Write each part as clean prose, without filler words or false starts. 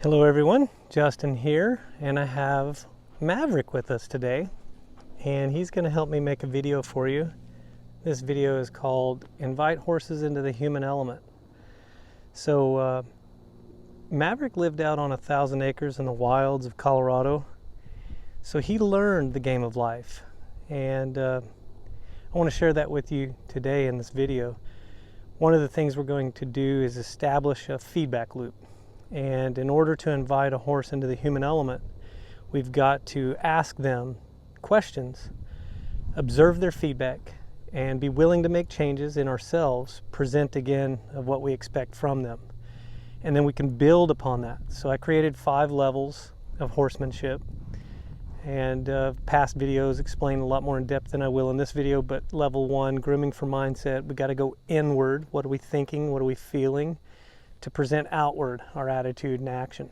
Hello everyone, Justin here, and I have Maverick with us today, and he's going to help me make a video for you. This video is called Invite Horses into the Human Element. So Maverick lived out on 1,000 acres in the wilds of Colorado, so he learned the game of life, and I want to share that with you today in this video. One of the things we're going to do is establish a feedback loop. And in order to invite a horse into the human element, we've got to ask them questions, observe their feedback, and be willing to make changes in ourselves, present again of what we expect from them. And then we can build upon that. So I created 5 levels of horsemanship, and past videos explain a lot more in depth than I will in this video, but level 1, grooming for mindset, we got to go inward. What are we thinking? What are we feeling? To present outward our attitude and action.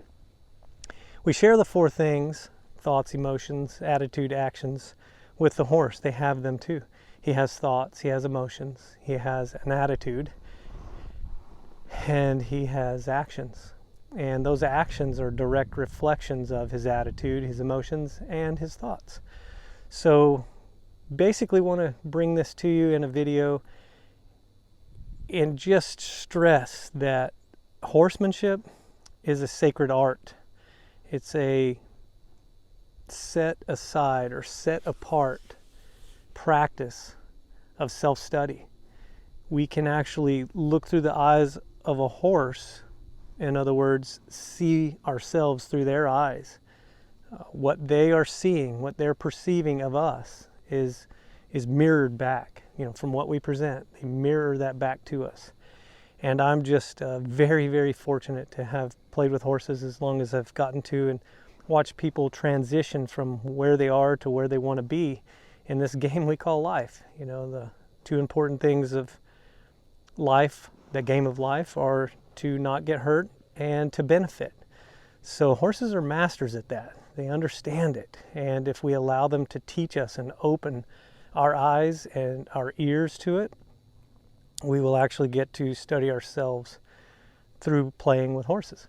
We share the 4 things: thoughts, emotions, attitude, actions, with the horse. They have them too. He has thoughts, he has emotions, he has an attitude, and he has actions. And those actions are direct reflections of his attitude, his emotions, and his thoughts. So basically want to bring this to you in a video and just stress that horsemanship is a sacred art. It's a set aside or set apart practice of self-study. We can actually look through the eyes of a horse, in other words, see ourselves through their eyes. What they are seeing, what they're perceiving of us is mirrored back, from what we present. They mirror that back to us. And I'm just very, very fortunate to have played with horses as long as I've gotten to, and watch people transition from where they are to where they want to be in this game we call life. The 2 important things of life, the game of life, are to not get hurt and to benefit. So horses are masters at that. They understand it. And if we allow them to teach us and open our eyes and our ears to it, we will actually get to study ourselves through playing with horses.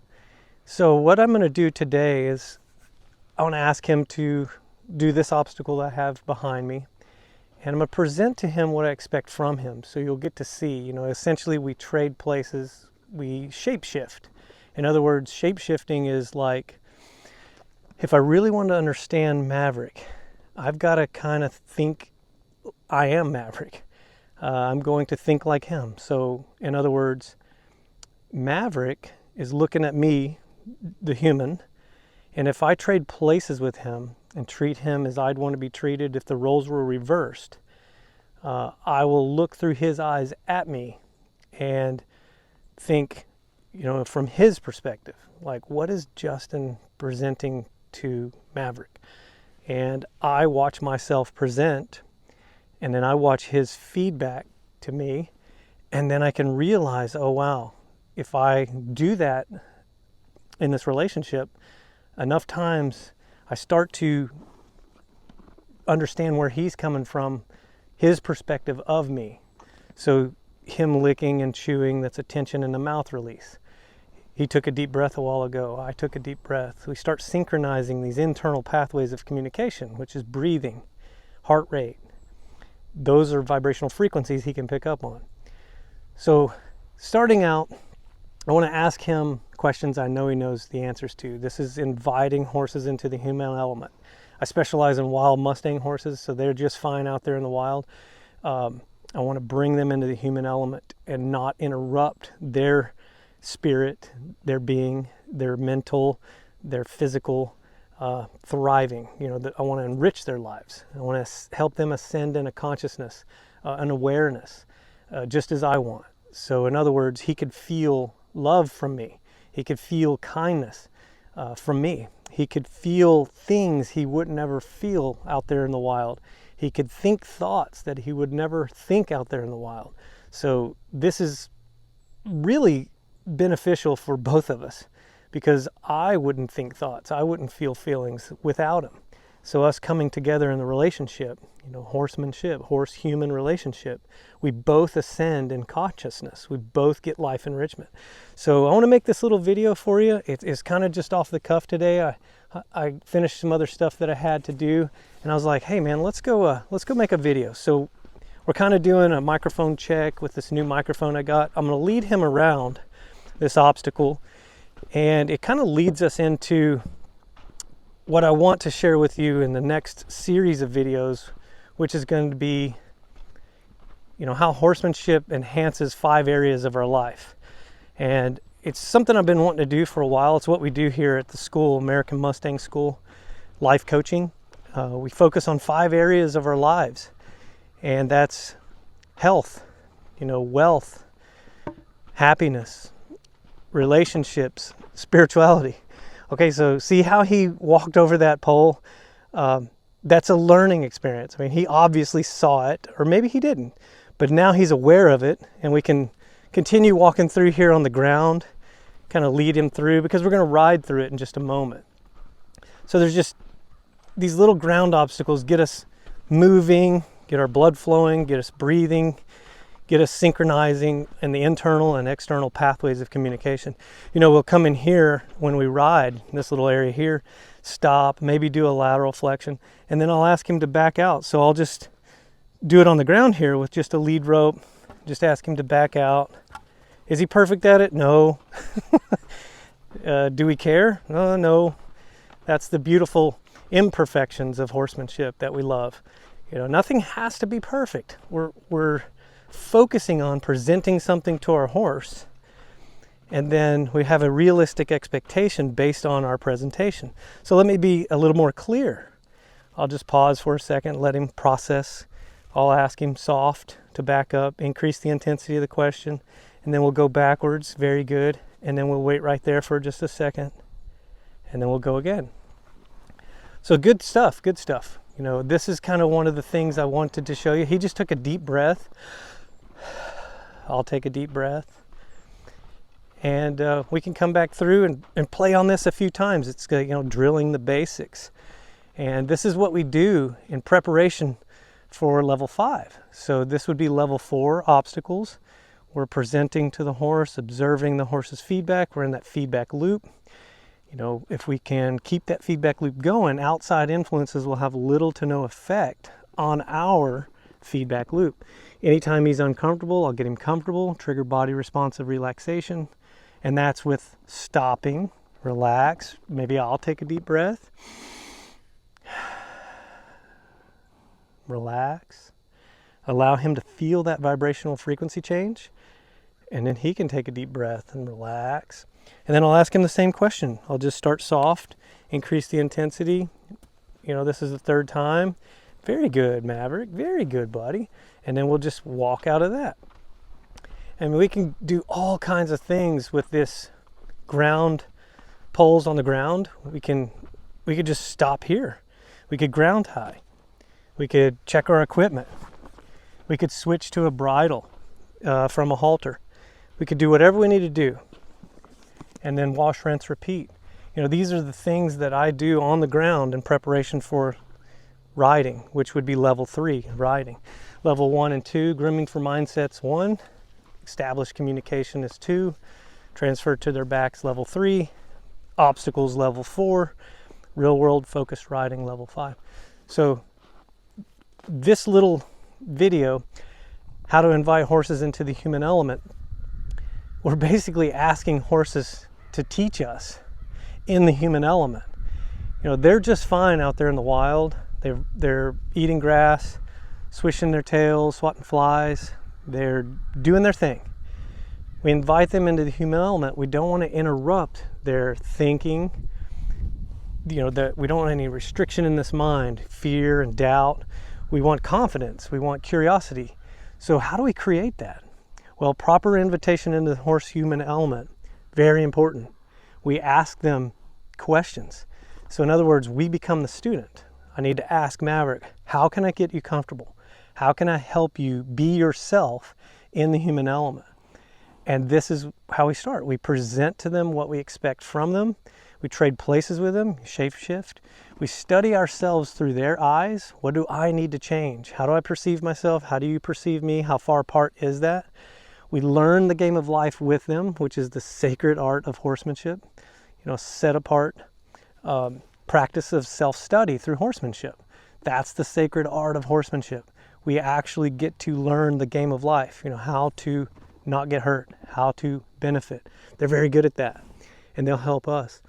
So what I'm going to do today is I want to ask him to do this obstacle I have behind me, and I'm going to present to him what I expect from him. So you'll get to see, essentially we trade places, we shapeshift. In other words, shape-shifting is like, if I really want to understand Maverick, I've got to kind of think I am Maverick. I'm going to think like him. So in other words, Maverick is looking at me, the human, and if I trade places with him and treat him as I'd want to be treated, if the roles were reversed, I will look through his eyes at me and think, from his perspective, like, what is Justin presenting to Maverick? And I watch myself present, and then I watch his feedback to me, and then I can realize, oh wow, if I do that in this relationship enough times, I start to understand where he's coming from, his perspective of me. So him licking and chewing, that's a tension in the mouth release. He took a deep breath a while ago, I took a deep breath. We start synchronizing these internal pathways of communication, which is breathing, heart rate. Those are vibrational frequencies he can pick up on. So starting out, I want to ask him questions I know he knows the answers to. This is inviting horses into the human element. I specialize in wild Mustang horses, so they're just fine out there in the wild. I want to bring them into the human element and not interrupt their spirit, their being, their mental, their physical thriving. I want to enrich their lives. I want to help them ascend in a consciousness, an awareness, just as I want. So in other words, he could feel love from me. He could feel kindness from me. He could feel things he would never feel out there in the wild. He could think thoughts that he would never think out there in the wild. So this is really beneficial for both of us, because I wouldn't think thoughts, I wouldn't feel feelings without him. So us coming together in the relationship, horsemanship, horse-human relationship, we both ascend in consciousness. We both get life enrichment. So I want to make this little video for you. It's kind of just off the cuff today. I finished some other stuff that I had to do, and I was like, hey man, let's go make a video. So we're kind of doing a microphone check with this new microphone I got. I'm going to lead him around this obstacle, and it kind of leads us into what I want to share with you in the next series of videos, which is going to be, how horsemanship enhances 5 areas of our life. And it's something I've been wanting to do for a while. It's what we do here at the school, American Mustang School, life coaching. We focus on 5 areas of our lives, and that's health, wealth, happiness, relationships, spirituality. Okay, so see how he walked over that pole? That's a learning experience. I mean, he obviously saw it, or maybe he didn't, but now he's aware of it, and we can continue walking through here on the ground, kind of lead him through, because we're going to ride through it in just a moment. So there's just these little ground obstacles get us moving, get our blood flowing, get us breathing, get us synchronizing in the internal and external pathways of communication. We'll come in here when we ride, this little area here, stop, maybe do a lateral flexion, and then I'll ask him to back out. So I'll just do it on the ground here with just a lead rope, just ask him to back out. Is he perfect at it? No. Do we care? No. That's the beautiful imperfections of horsemanship that we love. Nothing has to be perfect. We're focusing on presenting something to our horse, and then we have a realistic expectation based on our presentation. So let me be a little more clear. I'll just pause for a second, let him process. I'll ask him soft to back up, increase the intensity of the question, and then we'll go backwards. Very good. And then we'll wait right there for just a second, and then we'll go again. So good stuff. This is kind of one of the things I wanted to show you. He just took a deep breath. I'll take a deep breath, and we can come back through and play on this a few times. It's drilling the basics, and this is what we do in preparation for level 5. So this would be level 4, obstacles. We're presenting to the horse, observing the horse's feedback. We're in that feedback loop. If we can keep that feedback loop going, outside influences will have little to no effect on our feedback loop. Anytime he's uncomfortable, I'll get him comfortable, trigger body responsive relaxation, and that's with stopping, relax. Maybe I'll take a deep breath. Relax. Allow him to feel that vibrational frequency change, and then he can take a deep breath and relax. And then I'll ask him the same question. I'll just start soft, increase the intensity. This is the 3rd time. Very good, Maverick. Very good, buddy. And then we'll just walk out of that. And we can do all kinds of things with this ground poles on the ground. We could just stop here. We could ground tie. We could check our equipment. We could switch to a bridle from a halter. We could do whatever we need to do. And then wash, rinse, repeat. These are the things that I do on the ground in preparation for riding, which would be level 3, riding. Level 1 and 2, grooming for mindsets 1, established communication is 2, transfer to their backs level 3, obstacles level 4, real world focused riding level 5. So this little video, how to invite horses into the human element, we're basically asking horses to teach us in the human element. They're just fine out there in the wild. They're eating grass, swishing their tails, swatting flies. They're doing their thing. We invite them into the human element. We don't want to interrupt their thinking. That we don't want any restriction in this mind, fear and doubt. We want confidence. We want curiosity. So how do we create that? Well, proper invitation into the horse-human element, very important. We ask them questions. So in other words, we become the student. I need to ask Maverick, how can I get you comfortable? How can I help you be yourself in the human element? And this is how we start. We present to them what we expect from them. We trade places with them, shape shift. We study ourselves through their eyes. What do I need to change? How do I perceive myself? How do you perceive me? How far apart is that? We learn the game of life with them, which is the sacred art of horsemanship. You know, set apart practice of self-study through horsemanship. That's the sacred art of horsemanship. We actually get to learn the game of life, you know, how to not get hurt, how to benefit. They're very good at that, and they'll help us.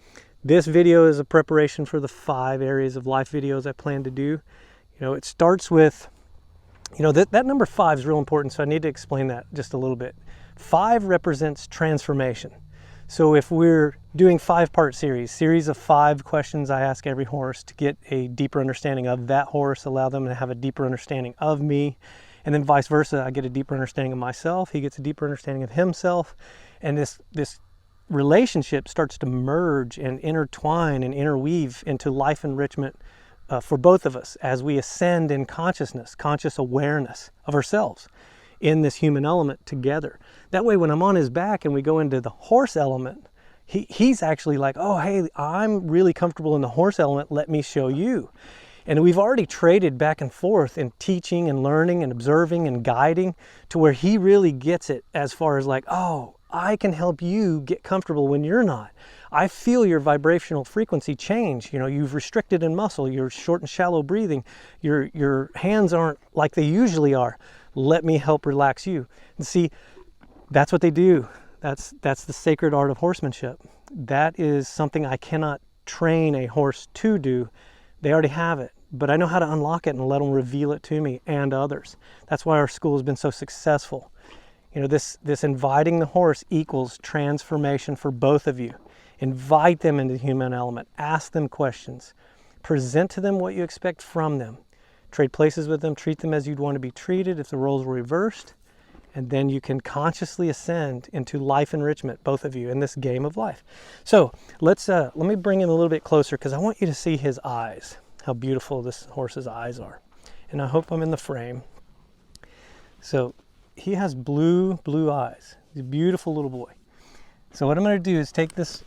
This video is a preparation for the 5 areas of life videos I plan to do. You know, it starts with, you know, that number 5 is real important, so I need to explain that just a little bit. 5 represents transformation. So if we're doing 5-part series of 5 questions I ask every horse to get a deeper understanding of that horse, allow them to have a deeper understanding of me, and then vice versa, I get a deeper understanding of myself, he gets a deeper understanding of himself, and this relationship starts to merge and intertwine and interweave into life enrichment for both of us as we ascend in consciousness, conscious awareness of ourselves in this human element together. That way, when I'm on his back and we go into the horse element, he's actually like, oh, hey, I'm really comfortable in the horse element, let me show you. And we've already traded back and forth in teaching and learning and observing and guiding to where he really gets it as far as like, oh, I can help you get comfortable when you're not. I feel your vibrational frequency change. You know, you've restricted in muscle, you're short and shallow breathing, your hands aren't like they usually are. Let me help relax you. And see, that's what they do. That's the sacred art of horsemanship. That is something I cannot train a horse to do. They already have it, but I know how to unlock it and let them reveal it to me and others. That's why our school has been so successful. You know, this inviting the horse equals transformation for both of you. Invite them into the human element. Ask them questions. Present to them what you expect from them. Trade places with them. Treat them as you'd want to be treated if the roles were reversed. And then you can consciously ascend into life enrichment, both of you, in this game of life. So let me bring him a little bit closer because I want you to see his eyes, how beautiful this horse's eyes are. And I hope I'm in the frame. So he has blue eyes. He's a beautiful little boy. So what I'm going to do is take this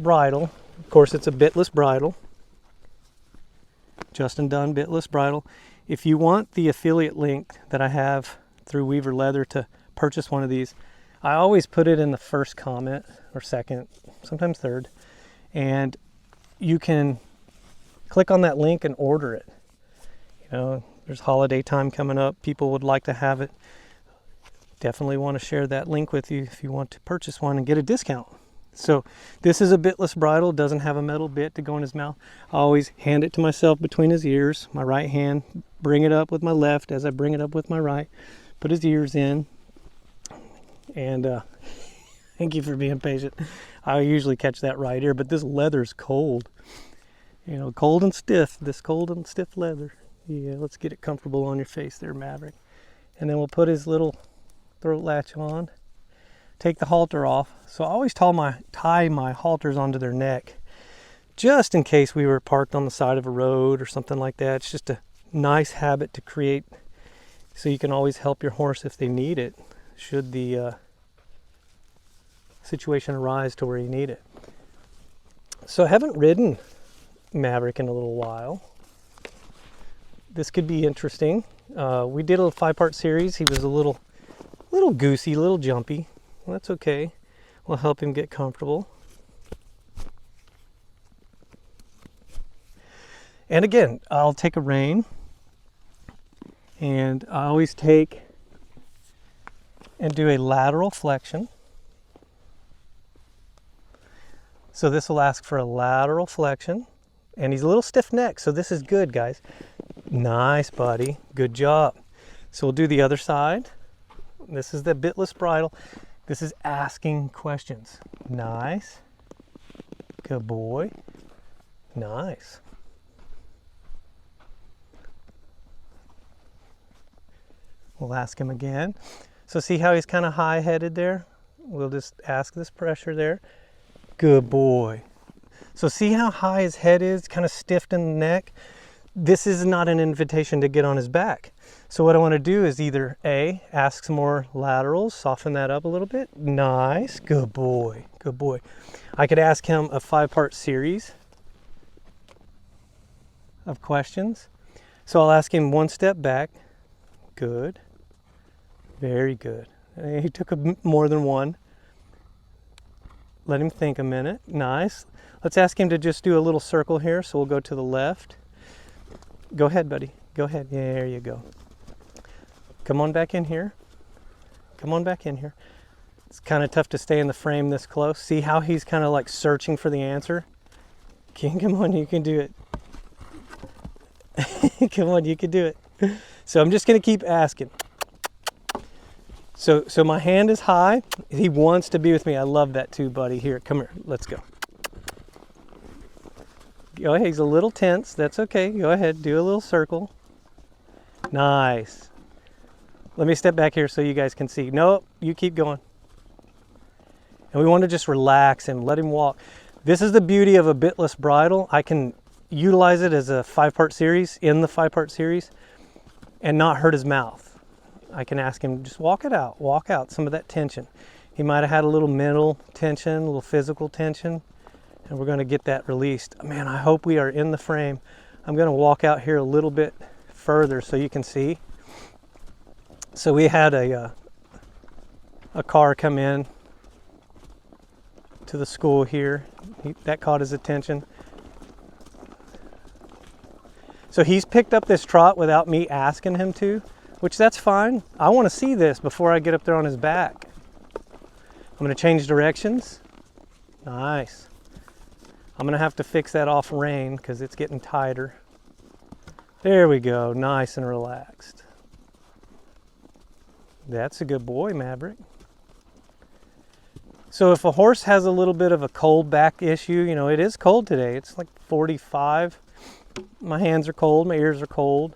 bridle. Of course, it's a bitless bridle. Justin Dunn bitless bridle. If you want the affiliate link that I have through Weaver Leather to purchase one of these, I always put it in the first comment or second, sometimes third, and you can click on that link and order it. You know, there's holiday time coming up. People would like to have it. Definitely want to share that link with you if you want to purchase one and get a discount. So this is a bitless bridle, doesn't have a metal bit to go in his mouth. I always hand it to myself between his ears, my right hand, bring it up with my left as I bring it up with my right, put his ears in, and thank you for being patient. I usually catch that right ear, but this leather's cold. You know, cold and stiff, this cold and stiff leather. Yeah, let's get it comfortable on your face there, Maverick. And then we'll put his little throat latch on. Take the halter off. So I always tie my halters onto their neck just in case we were parked on the side of a road or something like that. It's just a nice habit to create so you can always help your horse if they need it, should the situation arise to where you need it. So I haven't ridden Maverick in a little while. This could be interesting. We did a 5-part series. He was a little goosey, a little jumpy. Well, that's okay. We'll help him get comfortable. And again, I'll take a rein, and I always take and do a lateral flexion. So this will ask for a lateral flexion, and he's a little stiff neck, so this is good, guys. Nice, buddy. Good job. So we'll do the other side. This is the bitless bridle. This is asking questions. Nice. Good boy. Nice. We'll ask him again. So see how he's kind of high-headed there? We'll just ask this pressure there. Good boy. So see how high his head is, kind of stiffed in the neck? this is not an invitation to get on his back. So what I want to do is either A, ask some more laterals, soften that up a little bit. Nice, good boy, good boy. I could ask him a 5-part series of questions. So I'll ask him 1 step back. Good, very good. He took more than one. Let him think a minute. Nice. Let's ask him to just do a little circle here. So we'll go to the left. Go ahead, buddy. Go ahead. Yeah, there you go. Come on back in here. Come on back in here. It's kind of tough to stay in the frame this close. See how he's kind of like searching for the answer? Come on, you can do it. Come on, you can do it. So I'm just going to keep asking. So my hand is high. He wants to be with me. I love that too, buddy. Here, come here. Let's go. Go ahead. He's a little tense. That's okay. Go ahead. Do a little circle. Nice. Let me step back here so you guys can see. No, you keep going. And we want to just relax and let him walk. This is the beauty of a bitless bridle. I can utilize it as a 5-part series, in the 5-part series, and not hurt his mouth. I can ask him, just walk it out, walk out some of that tension. He might have had a little mental tension, a little physical tension, and we're going to get that released. Man, I hope we are in the frame. I'm going to walk out here a little bit further so you can see. So we had a car come in to the school here. That caught his attention. So he's picked up this trot without me asking him to, which that's fine. I want to see this before I get up there on his back. I'm going to change directions. Nice. I'm going to have to fix that off rein because it's getting tighter. There we go. Nice and relaxed. That's a good boy, Maverick. So if a horse has a little bit of a cold back issue, you know, it is cold today. It's like 45. My hands are cold, my ears are cold.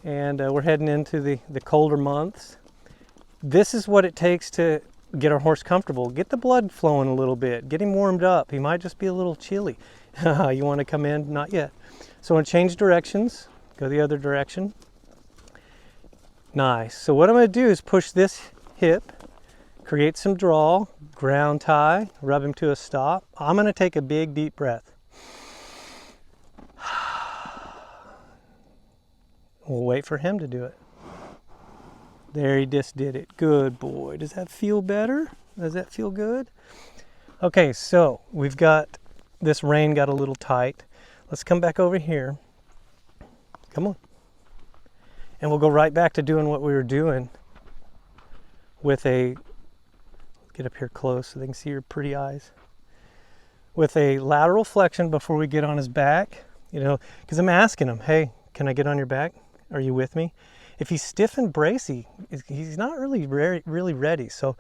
And we're heading into the colder months. This is what it takes to get our horse comfortable. Get the blood flowing a little bit. Get him warmed up. He might just be a little chilly. You want to come in? Not yet. So I'm going to change directions. Go the other direction. Nice. So what I'm going to do is push this hip, create some draw, ground tie, rub him to a stop. I'm going to take a big deep breath. We'll wait for him to do it. There, he just did it. Good boy. Does that feel better? Does that feel good? Okay, so we've got this rein got a little tight. Let's come back over here. Come on. And we'll go right back to doing what we were doing with a, get up here close so they can see your pretty eyes. With a lateral flexion before we get on his back, you know, because I'm asking him, hey, can I get on your back? Are you with me? If he's stiff and bracy, he's not really ready. So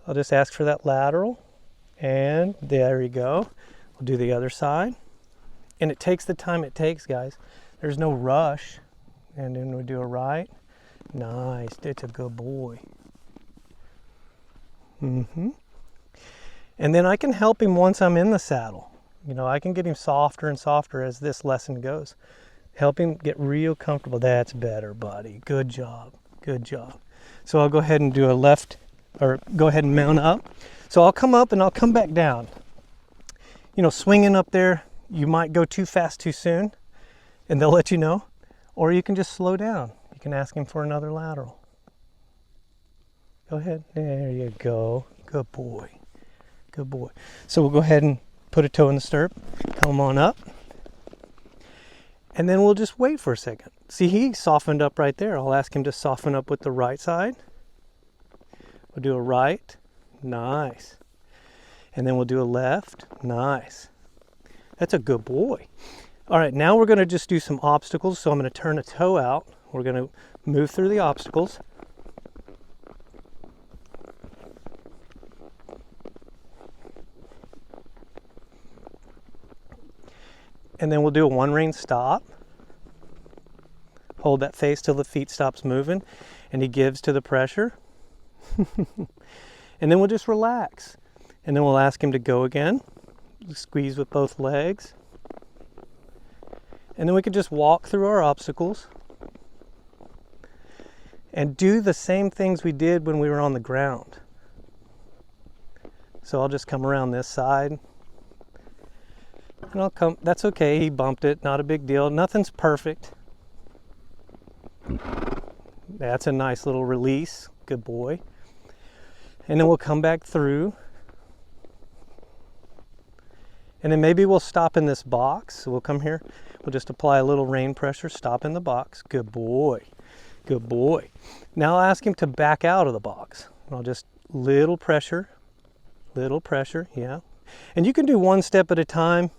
I'll just ask for that lateral, and there you go. We'll do the other side. And it takes the time it takes, guys. There's no rush. And then we do a right. Nice, that's a good boy. And then I can help him once I'm in the saddle. You know, I can get him softer and softer as this lesson goes. Help him get real comfortable. That's better, buddy. Good job. Good job. So I'll go ahead and do a left, or go ahead and mount up. So I'll come up and I'll come back down. You know, swinging up there, you might go too fast too soon, and they'll let you know. Or you can just slow down. You can ask him for another lateral. Go ahead. There you go. Good boy. Good boy. So we'll go ahead and put a toe in the stirrup. Come on up. And then we'll just wait for a second. See, he softened up right there. I'll ask him to soften up with the right side. We'll do a right. Nice. And then we'll do a left. Nice. That's a good boy. All right, now we're going to just do some obstacles. So I'm going to turn a toe out. We're going to move through the obstacles. And then we'll do a one rein stop. Hold that face till the feet stops moving and he gives to the pressure. And then we'll just relax. And then we'll ask him to go again. Squeeze with both legs. And then we could just walk through our obstacles and do the same things we did when we were on the ground. So I'll just come around this side. And I'll come, that's okay, he bumped it, not a big deal. Nothing's perfect. That's a nice little release, good boy. And then we'll come back through. And then maybe we'll stop in this box. So we'll come here, we'll just apply a little rein pressure, stop in the box, good boy, good boy. Now I'll ask him to back out of the box. I'll just, little pressure, yeah. And you can do one step at a time.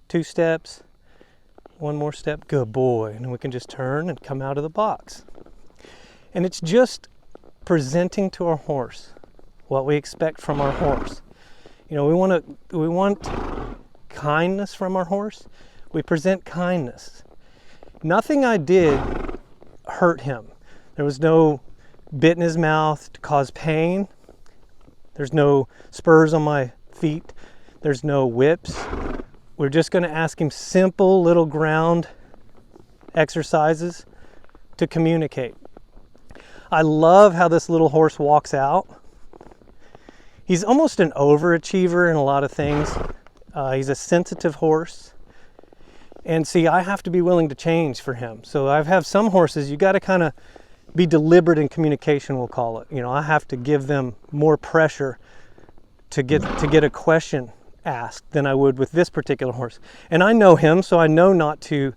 2 steps, 1 more step, good boy. And then we can just turn and come out of the box. And it's just presenting to our horse what we expect from our horse. You know, we want kindness from our horse. We present kindness. Nothing I did hurt him. There was no bit in his mouth to cause pain. There's no spurs on my feet. There's no whips. We're just going to ask him simple little ground exercises to communicate. I love how this little horse walks out. He's almost an overachiever in a lot of things. He's a sensitive horse. And see, I have to be willing to change for him. So I have some horses, you got to kind of be deliberate in communication, we'll call it. You know, I have to give them more pressure to get a question asked than I would with this particular horse. And I know him, so I know not to,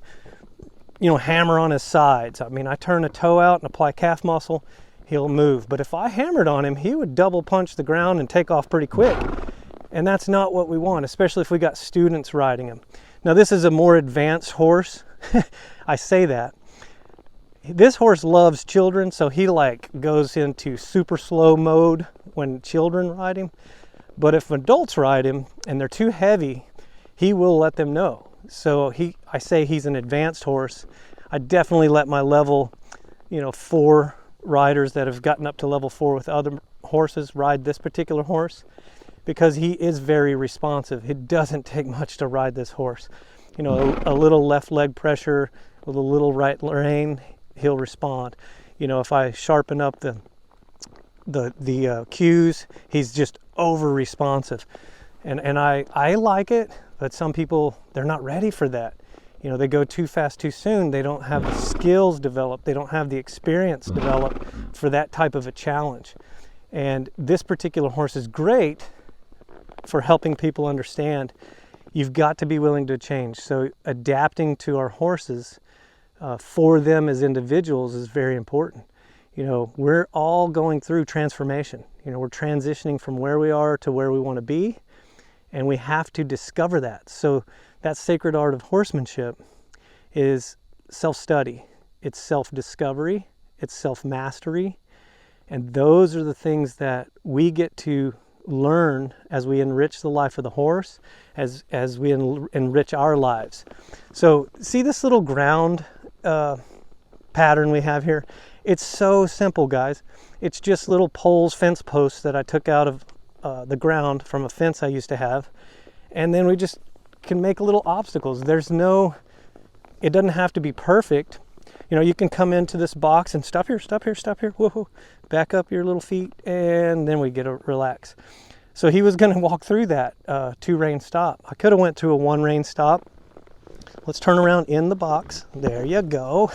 you know, hammer on his sides. I mean, I turn a toe out and apply calf muscle, he'll move. But if I hammered on him, he would double punch the ground and take off pretty quick. And that's not what we want, especially if we got students riding him. Now this is a more advanced horse. I say that. This horse loves children, so he like goes into super slow mode when children ride him. But if adults ride him and they're too heavy, he will let them know. So I say he's an advanced horse. I definitely let my level, 4 riders that have gotten up to level 4 with other horses ride this particular horse, because he is very responsive. It doesn't take much to ride this horse. A little left leg pressure with a little right rein, he'll respond. If I sharpen up the cues, he's just over responsive, and I like it, but some people, they're not ready for that. They go too fast too soon. They don't have the skills developed, they don't have the experience developed for that type of a challenge. And this particular horse is great for helping people understand you've got to be willing to change. So adapting to our horses for them as individuals is very important. We're all going through transformation. We're transitioning from where we are to where we want to be, and we have to discover that. So that sacred art of horsemanship is self-study, it's self-discovery, it's self-mastery, and those are the things that we get to learn as we enrich the life of the horse, as we enrich our lives. So see this little ground pattern we have here? It's so simple, guys. It's just little poles, fence posts that I took out of the ground from a fence I used to have. And then we just can make little obstacles. It doesn't have to be perfect. You can come into this box and stop here, stop here, stop here. Whoa, back up your little feet, and then we get to relax. So he was going to walk through that 2-rein stop. I could have went to a 1-rein stop. Let's turn around in the box. There you go.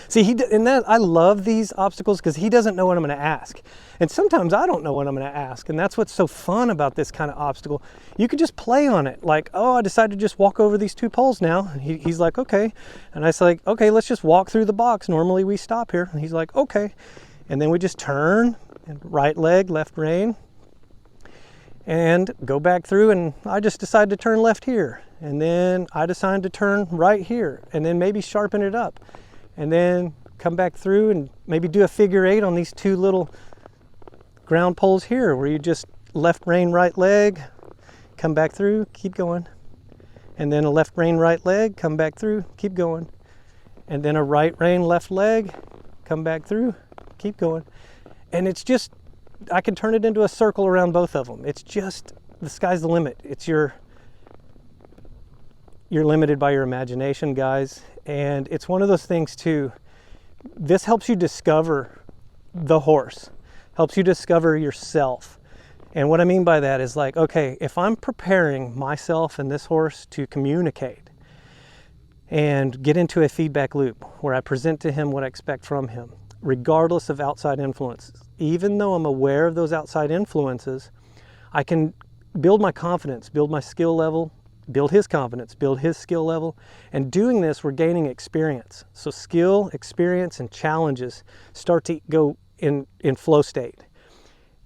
See, I love these obstacles because he doesn't know what I'm going to ask. And sometimes I don't know what I'm going to ask. And that's what's so fun about this kind of obstacle. You can just play on it. Like, I decided to just walk over these 2 poles now. And he's like, okay. And I was like, okay, let's just walk through the box. Normally we stop here. And he's like, okay. And then we just turn, and right leg, left rein, and go back through. And I just decided to turn left here. And then I decided to turn right here. And then maybe sharpen it up. And then come back through and maybe do a figure 8 on these 2 little ground poles here, where you just left rein, right leg, come back through, keep going. And then a left rein, right leg, come back through, keep going. And then a right rein, left leg, come back through, keep going. And it's just, I can turn it into a circle around both of them. It's just, the sky's the limit. It's your you're limited by your imagination, guys. And it's one of those things too. This helps you discover the horse, helps you discover yourself. And what I mean by that is like, okay, if I'm preparing myself and this horse to communicate and get into a feedback loop where I present to him what I expect from him, regardless of outside influences, even though I'm aware of those outside influences, I can build my confidence, build my skill level, build his confidence, build his skill level. And doing this, we're gaining experience. So skill, experience, and challenges start to go in flow state.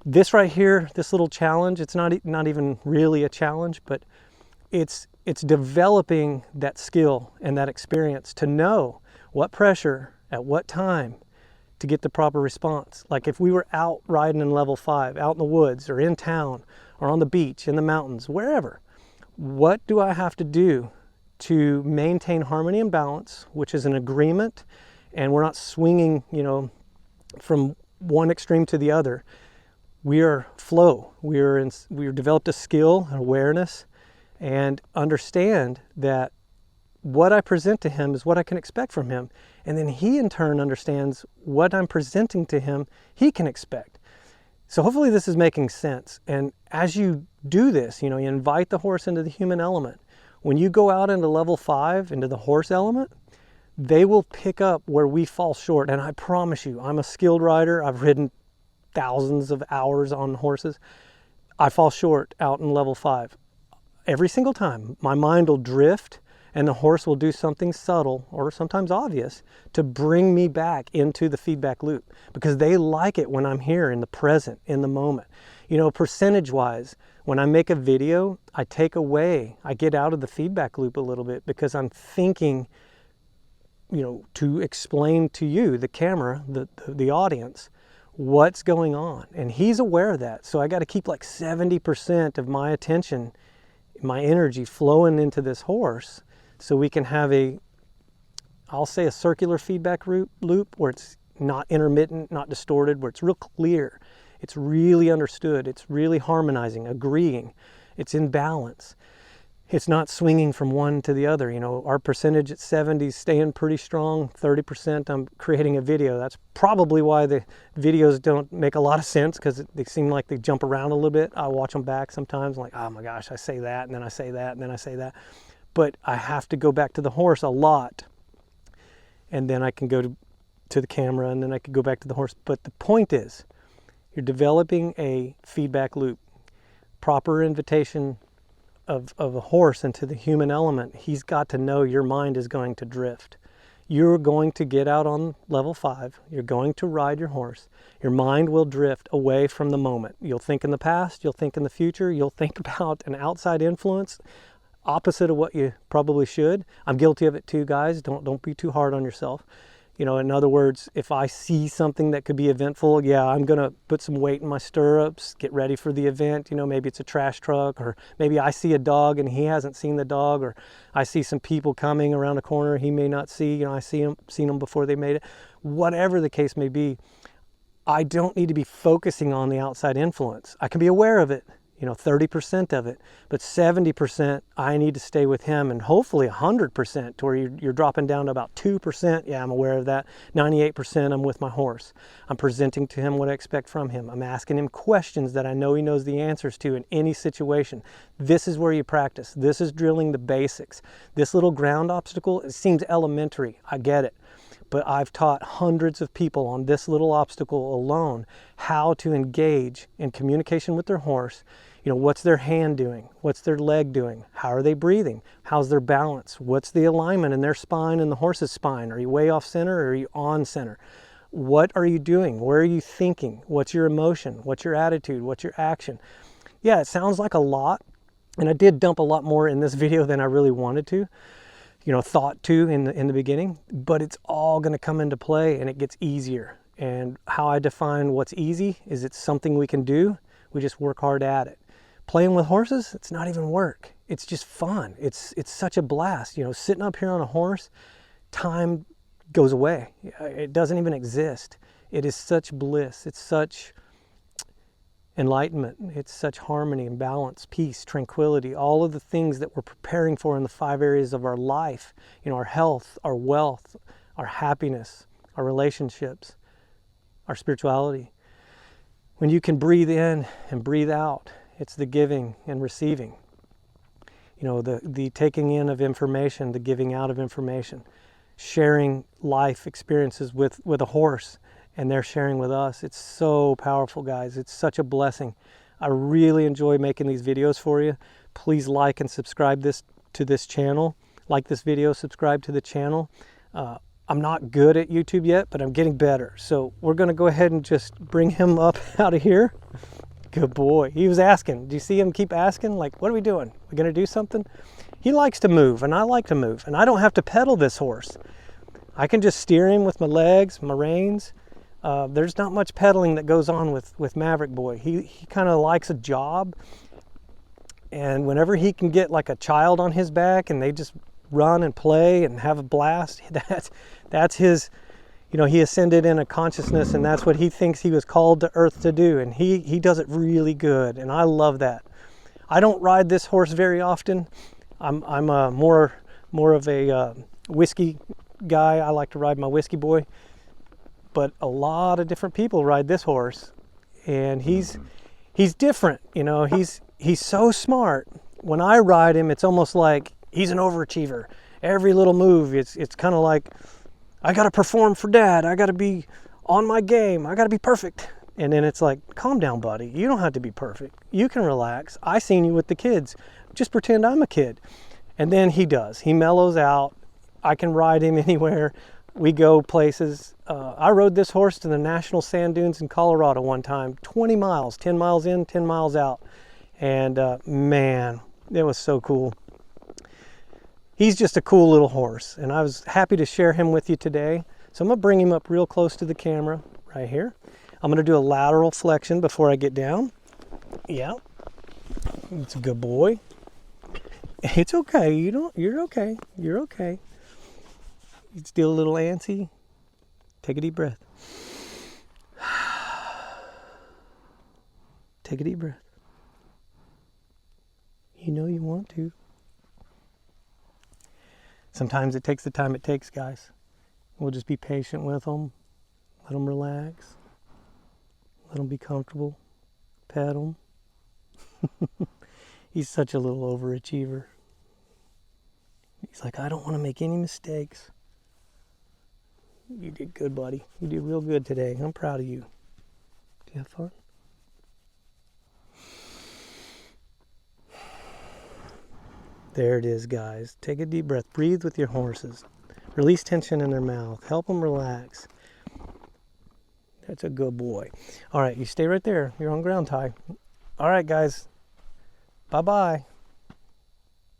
This right here, this little challenge, it's not even really a challenge, but it's developing that skill and that experience to know what pressure at what time to get the proper response. Like if we were out riding in level 5, out in the woods or in town or on the beach, in the mountains, wherever, what do I have to do to maintain harmony and balance, which is an agreement, and we're not swinging, from one extreme to the other. We are flow. We've developed a skill, an awareness, and understand that what I present to him is what I can expect from him. And then he in turn understands what I'm presenting to him, he can expect. So hopefully this is making sense. And as you do this, you invite the horse into the human element. When you go out into level 5, into the horse element, they will pick up where we fall short. And I promise you, I'm a skilled rider. I've ridden thousands of hours on horses. I fall short out in level 5. Every single time, my mind will drift and the horse will do something subtle or sometimes obvious to bring me back into the feedback loop, because they like it when I'm here in the present, in the moment. Percentage-wise, when I make a video, I get out of the feedback loop a little bit because I'm thinking, to explain to you, the camera, the audience, what's going on. And he's aware of that. So I got to keep like 70% of my attention, my energy flowing into this horse so we can have I'll say a circular feedback loop where it's not intermittent, not distorted, where it's real clear. It's really understood. It's really harmonizing, agreeing. It's in balance. It's not swinging from one to the other. Our percentage at 70 is staying pretty strong. 30% I'm creating a video. That's probably why the videos don't make a lot of sense, because they seem like they jump around a little bit. I watch them back sometimes, like, oh my gosh, I say that, and then I say that, and then I say that. But I have to go back to the horse a lot. And then I can go to the camera, and then I can go back to the horse. But the point is, you're developing a feedback loop. Proper invitation of a horse into the human element. He's got to know your mind is going to drift. You're going to get out on level 5. You're going to ride your horse. Your mind will drift away from the moment. You'll think in the past. You'll think in the future. You'll think about an outside influence opposite of what you probably should. I'm guilty of it too, guys. Don't be too hard on yourself. In other words, if I see something that could be eventful, yeah, I'm going to put some weight in my stirrups, get ready for the event. Maybe it's a trash truck, or maybe I see a dog and he hasn't seen the dog, or I see some people coming around a corner he may not see. I seen them before they made it. Whatever the case may be, I don't need to be focusing on the outside influence. I can be aware of it, 30% of it, but 70% I need to stay with him, and hopefully 100% to where you're dropping down to about 2%. Yeah, I'm aware of that. 98% I'm with my horse. I'm presenting to him what I expect from him. I'm asking him questions that I know he knows the answers to in any situation. This is where you practice. This is drilling the basics. This little ground obstacle, it seems elementary. I get it. But I've taught hundreds of people on this little obstacle alone how to engage in communication with their horse. What's their hand doing? What's their leg doing? How are they breathing? How's their balance? What's the alignment in their spine and the horse's spine? Are you way off center, or are you on center? What are you doing? Where are you thinking? What's your emotion? What's your attitude? What's your action? Yeah, it sounds like a lot. And I did dump a lot more in this video than I really wanted to. Thought to in the beginning, but it's all going to come into play, and it gets easier. And how I define what's easy is it's something we can do. We just work hard at it. Playing with horses, it's not even work. It's just fun. It's such a blast. Sitting up here on a horse, time goes away. It doesn't even exist. It is such bliss. It's such enlightenment. It's such harmony and balance, peace, tranquility, all of the things that we're preparing for in the 5 areas of our life. You know, our health, our wealth, our happiness, our relationships, our spirituality. When you can breathe in and breathe out, it's the giving and receiving. You know, the taking in of information, the giving out of information, sharing life experiences with a horse, and they're sharing with us. It's so powerful, guys. It's such a blessing. I really enjoy making these videos for you. Please like and subscribe to this channel. Like this video, subscribe to the channel. I'm not good at YouTube yet, but I'm getting better. So we're gonna go ahead and just bring him up out of here. Good boy. He was asking. Do you see him keep asking? Like, what are we doing? We gonna do something? He likes to move, and I like to move, and I don't have to pedal this horse. I can just steer him with my legs, my reins. There's not much pedaling that goes on with Maverick Boy. He kind of likes a job, and whenever he can get like a child on his back and they just run and play and have a blast, that's his, you know, he ascended in a consciousness, and that's what he thinks he was called to earth to do, and he does it really good, and I love that. I don't ride this horse very often. I'm more of a whiskey guy. I like to ride my Whiskey Boy, but a lot of different people ride this horse, and he's different. You know, he's so smart. When I ride him, it's almost like he's an overachiever. Every little move, it's kind of like, I got to perform for Dad. I got to be on my game. I got to be perfect. And then it's like, calm down, buddy. You don't have to be perfect. You can relax. I seen you with the kids. Just pretend I'm a kid. And then he does. He mellows out. I can ride him anywhere. We go places. I rode this horse to the National Sand Dunes in Colorado one time. 20 miles, 10 miles in, 10 miles out. And man, it was so cool. He's just a cool little horse, and I was happy to share him with you today. So I'm going to bring him up real close to the camera right here. I'm going to do a lateral flexion before I get down. Yeah, it's a good boy. It's okay. You're okay. You're okay. You still a little antsy? Take a deep breath. Take a deep breath. You know you want to. Sometimes it takes the time it takes, guys. We'll just be patient with them. Let them relax. Let them be comfortable. Pet them. He's such a little overachiever. He's like, I don't want to make any mistakes. You did good, buddy. You did real good today. I'm proud of you. Do you have fun? There it is, guys. Take a deep breath. Breathe with your horses. Release tension in their mouth. Help them relax. That's a good boy. All right, you stay right there. You're on ground, Ty. All right, guys. Bye-bye.